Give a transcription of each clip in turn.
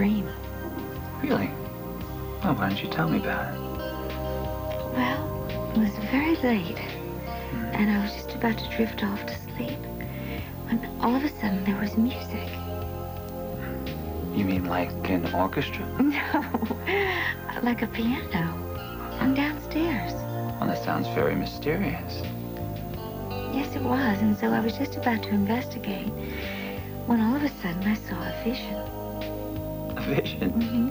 dream. Really? Well, why didn't you tell me about it? Well, it was very late, and I was just about to drift off to sleep, when all of a sudden there was music. You mean like an orchestra? No, like a piano, from downstairs. Well, that sounds very mysterious. Yes, it was, and so I was just about to investigate, when all of a sudden I saw a vision. A vision? Mm-hmm.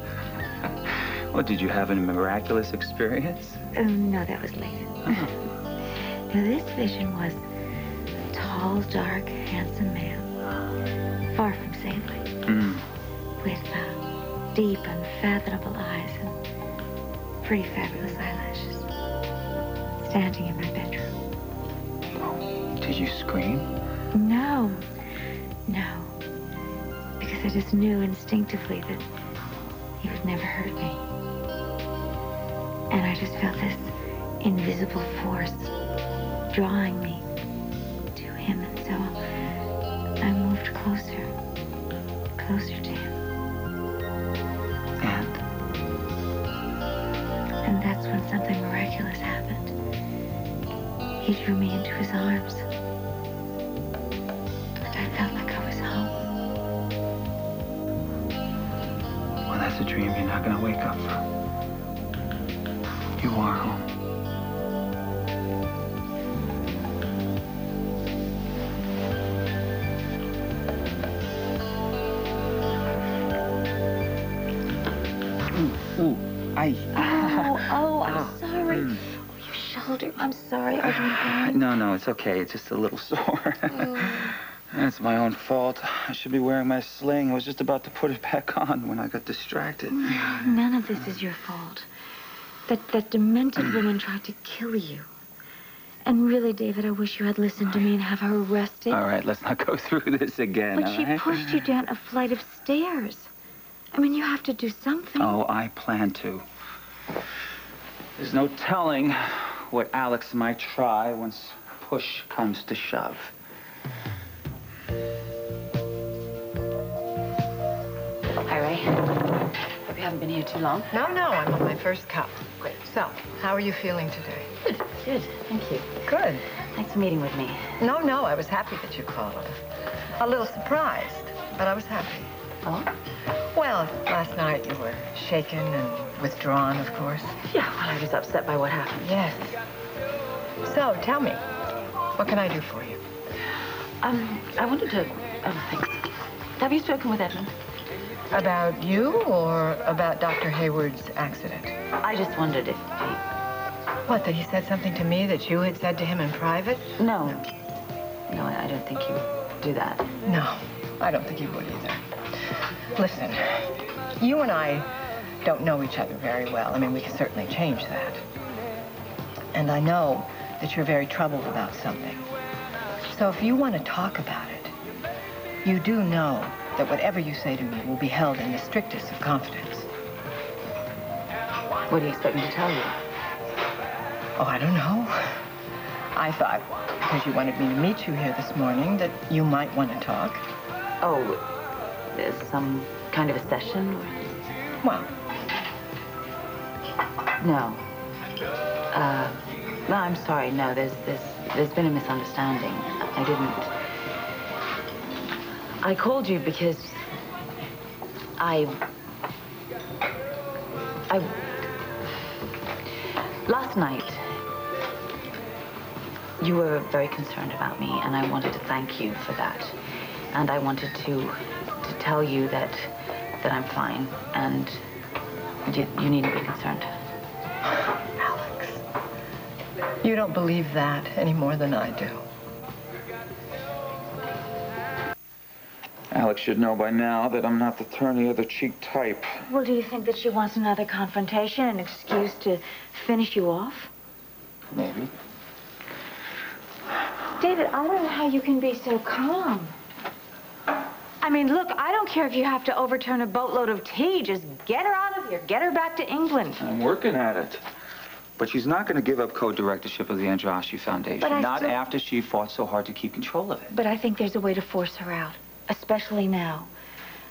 Well, did you have a miraculous experience? Oh, no, that was later. Now, this vision was a tall, dark, handsome man, far from saintly, with deep, unfathomable eyes and pretty fabulous eyelashes, standing in my bedroom. Oh, did you scream? No, no, because I just knew instinctively that he would never hurt me. And I just felt this invisible force drawing me to him, and so I moved closer, closer to him. And that's when something miraculous happened. He drew me into his arms, and I felt like I was home. Well, that's a dream you're not going to wake up from. You are home. Ooh, I. Oh, I'm sorry. Oh, your shoulder. I'm sorry. Are you okay? No, it's okay. It's just a little sore. That's my own fault. I should be wearing my sling. I was just about to put it back on when I got distracted. None of this is your fault. That demented woman tried to kill you. And really, David, I wish you had listened to me and have her arrested. All right, let's not go through this again, But she pushed you down a flight of stairs. I mean, you have to do something. Oh, I plan to. There's no telling what Alex might try once push comes to shove. Hi, Ray. Hope you haven't been here too long. No, I'm on my first cup. Great. So, how are you feeling today? Good. Thank you. Good. Thanks for meeting with me. No, I was happy that you called. A little surprised, but I was happy. Oh? Well, last night you were shaken and withdrawn, of course. Yeah, well, I was upset by what happened. Yes. So, tell me, what can I do for you? I wanted to... Oh, thanks. Have you spoken with Edmund? About you or about Dr. Hayward's accident? I just wondered if he... What, that he said something to me that you had said to him in private? No, I don't think he would do that. No, I don't think he would either. Listen, you and I don't know each other very well. I mean, we can certainly change that. And I know that you're very troubled about something. So if you want to talk about it, you do know that whatever you say to me will be held in the strictest of confidence. What do you expect me to tell you? Oh, I don't know. I thought, because you wanted me to meet you here this morning, that you might want to talk. Oh, there's some kind of a session? Or... Well. No. No, I'm sorry. No, there's been a misunderstanding. I didn't... I called you because last night, you were very concerned about me, and I wanted to thank you for that. And I wanted to tell you that I'm fine, and you needn't be concerned. Alex, you don't believe that any more than I do. Alex should know by now that I'm not the turn the other cheek type. Well, do you think that she wants another confrontation, an excuse to finish you off? Maybe. David, I don't know how you can be so calm. I mean, look, I don't care if you have to overturn a boatload of tea. Just get her out of here. Get her back to England. I'm working at it. But she's not going to give up co-directorship of the Andrashi Foundation. But not after she fought so hard to keep control of it. But I think there's a way to force her out, especially now.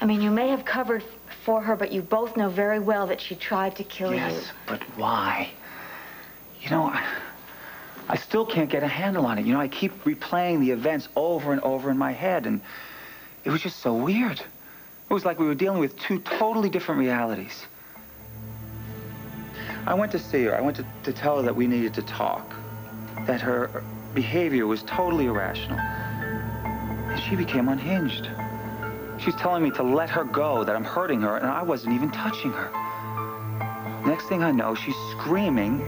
I mean, you may have covered for her, but you both know very well that she tried to kill you. Yes, but why? You know, I still can't get a handle on it. You know, I keep replaying the events over and over in my head, and it was just so weird. It was like we were dealing with two totally different realities. I went to see her. I went to tell her that we needed to talk, that her behavior was totally irrational. And she became unhinged. She's telling me to let her go, that I'm hurting her, and I wasn't even touching her. Next thing I know, she's screaming,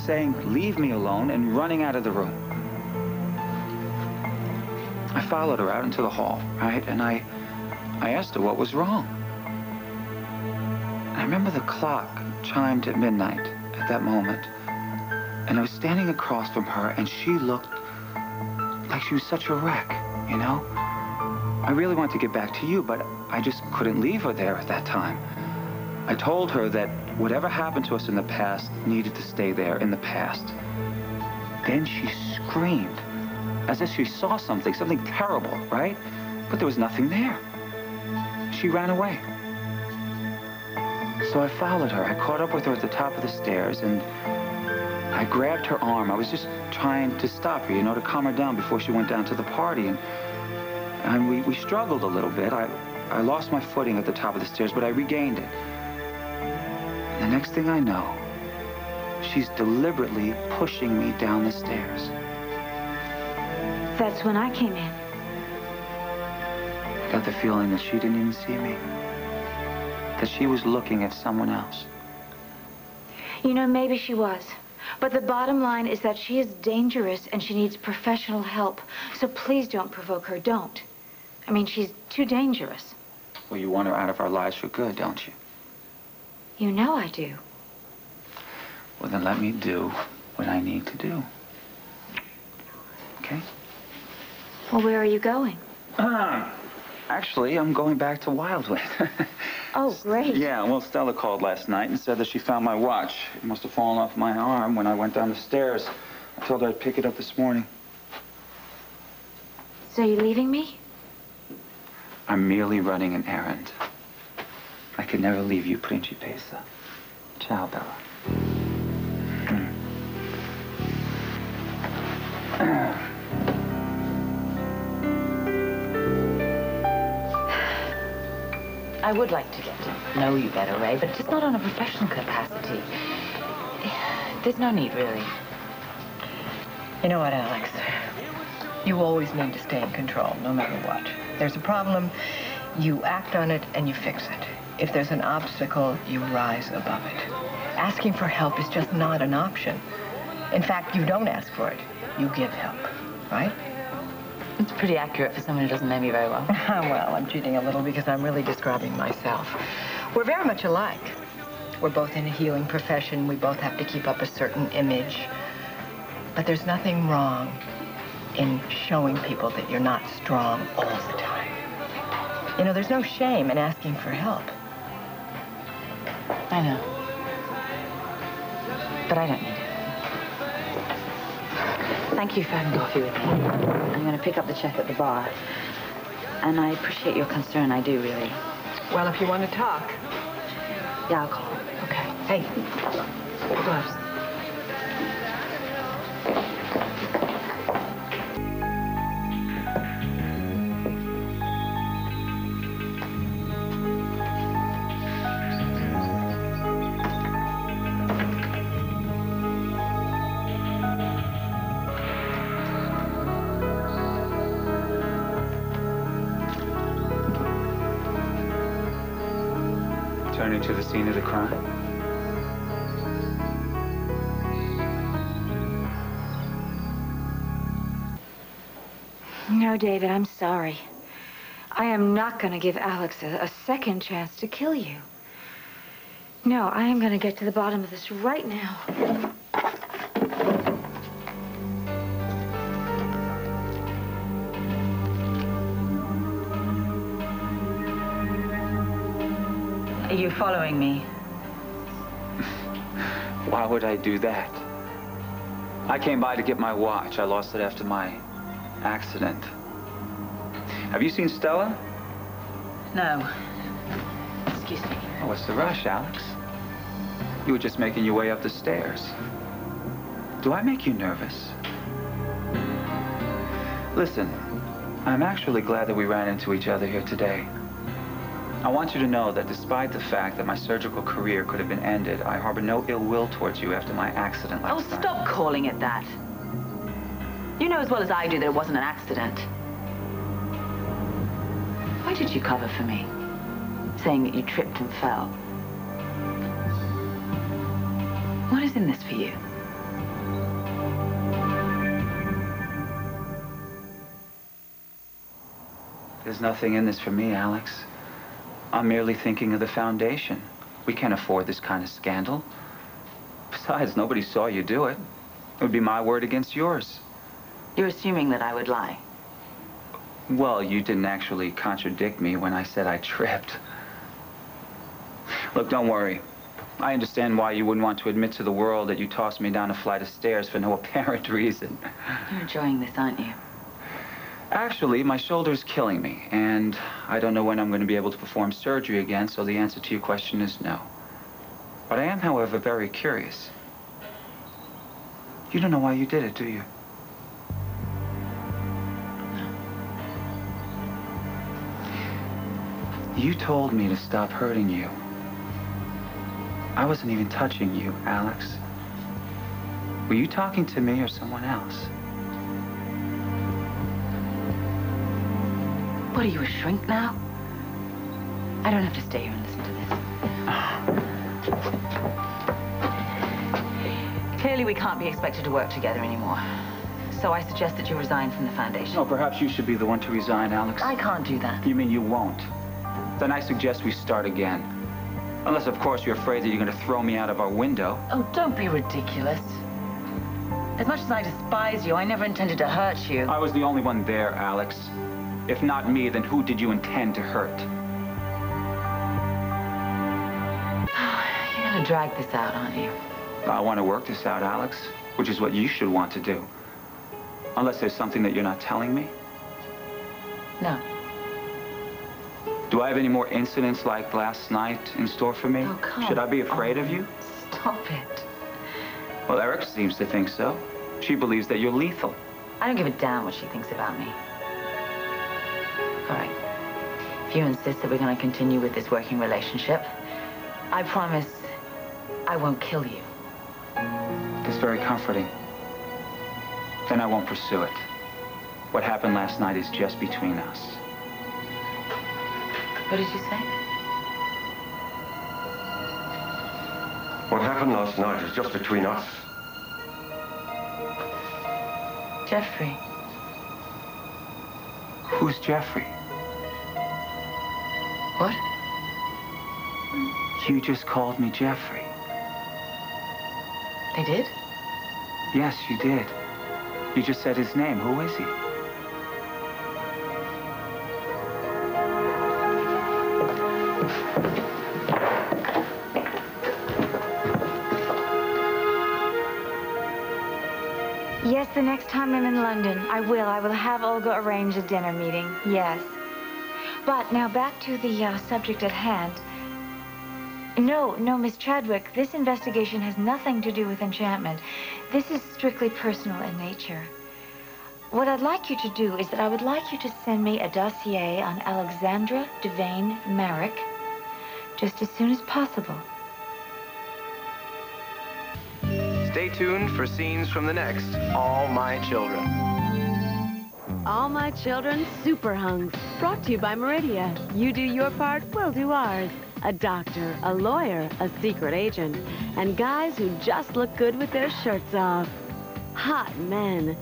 saying, "Leave me alone," and running out of the room. I followed her out into the hall, right? And I asked her what was wrong. I remember the clock chimed at midnight at that moment. And I was standing across from her, and she looked like she was such a wreck, you know? I really wanted to get back to you, but I just couldn't leave her there at that time. I told her that whatever happened to us in the past needed to stay there in the past. Then she screamed, as if she saw something terrible, right? But there was nothing there. She ran away. So I followed her. I caught up with her at the top of the stairs, and I grabbed her arm. I was just trying to stop her, you know, to calm her down before she went down to the party. And we struggled a little bit. I lost my footing at the top of the stairs, but I regained it. And the next thing I know, she's deliberately pushing me down the stairs. That's when I came in. I got the feeling that she didn't even see me, that she was looking at someone else. You know, maybe she was. But the bottom line is that she is dangerous and she needs professional help. So please don't provoke her. Don't. I mean, she's too dangerous. Well, you want her out of our lives for good, don't you? You know I do. Well, then let me do what I need to do. Okay? Well, where are you going? Actually, I'm going back to Wildwind. Oh, great. Yeah, well, Stella called last night and said that she found my watch. It must have fallen off my arm when I went down the stairs. I told her I'd pick it up this morning. So you're leaving me? I'm merely running an errand. I could never leave you, Principessa. Ciao, Bella. I would like to get to know you better, Ray, but just not on a professional capacity. There's no need, really. You know what, Alex? You always need to stay in control, no matter what. There's a problem, you act on it and you fix it. If there's an obstacle, you rise above it. Asking for help is just not an option. In fact, you don't ask for it. You give help, right? It's pretty accurate for someone who doesn't know me very well. Well, I'm cheating a little because I'm really describing myself. We're very much alike. We're both in a healing profession. We both have to keep up a certain image. But there's nothing wrong in showing people that you're not strong all the time. You know, there's no shame in asking for help. I know. But I don't need it. Thank you for having coffee with me. I'm going to pick up the check at the bar. And I appreciate your concern, I do, really. Well, if you want to talk. Yeah, I'll call. Okay. Hey, gloves. Turning to the scene of the crime. No, David, I'm sorry. I am not going to give Alex a second chance to kill you. No, I am going to get to the bottom of this right now. Are you following me? Why would I do that? I came by to get my watch. I lost it after my accident. Have you seen Stella? No. Excuse me. Oh, what's the rush, Alex? You were just making your way up the stairs. Do I make you nervous? Listen, I'm actually glad that we ran into each other here today. I want you to know that despite the fact that my surgical career could have been ended, I harbor no ill will towards you after my accident last night. Oh, stop calling it that. You know as well as I do that it wasn't an accident. Why did you cover for me? Saying that you tripped and fell. What is in this for you? There's nothing in this for me, Alex. I'm merely thinking of the foundation. We can't afford this kind of scandal. Besides, nobody saw you do it. It would be my word against yours. You're assuming that I would lie. Well, you didn't actually contradict me when I said I tripped. Look, don't worry. I understand why you wouldn't want to admit to the world that you tossed me down a flight of stairs for no apparent reason. You're enjoying this, aren't you? Actually, my shoulder's killing me, and I don't know when I'm going to be able to perform surgery again, so the answer to your question is no. But I am, however, very curious. You don't know why you did it, do you? You told me to stop hurting you. I wasn't even touching you, Alex. Were you talking to me or someone else? What, are you a shrink now? I don't have to stay here and listen to this. Clearly, we can't be expected to work together anymore. So I suggest that you resign from the foundation. No, perhaps you should be the one to resign, Alex. I can't do that. You mean you won't? Then I suggest we start again. Unless, of course, you're afraid that you're going to throw me out of our window. Oh, don't be ridiculous. As much as I despise you, I never intended to hurt you. I was the only one there, Alex. If not me, then who did you intend to hurt? You're going to drag this out, aren't you? I want to work this out, Alex, which is what you should want to do. Unless there's something that you're not telling me. No. Do I have any more incidents like last night in store for me? Oh, come Should I be afraid of you? Stop it. Well, Eric seems to think so. She believes that you're lethal. I don't give a damn what she thinks about me. All right. If you insist that we're going to continue with this working relationship, I promise I won't kill you. It's very comforting. Then I won't pursue it. What happened last night is just between us. What did you say? What happened last night is just between us. Jeffrey. Who's Jeffrey? What? You just called me Jeffrey. They did? Yes, you did. You just said his name. Who is he? Yes, the next time I'm in London, I will have Olga arrange a dinner meeting, yes. But now back to the subject at hand. No, Miss Chadwick, this investigation has nothing to do with enchantment. This is strictly personal in nature. What I'd like you to do is that I would like you to send me a dossier on Alexandra Devane Merrick just as soon as possible. Stay tuned for scenes from the next All My Children. All My Children Super Hunks, brought to you by Meridia. You do your part, we'll do ours. A doctor, a lawyer, a secret agent, and guys who just look good with their shirts off. Hot men.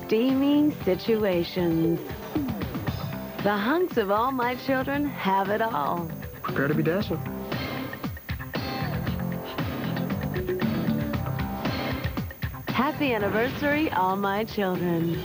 Steamy situations. The hunks of All My Children have it all. Prepare to be dazzled. Happy anniversary, All My Children.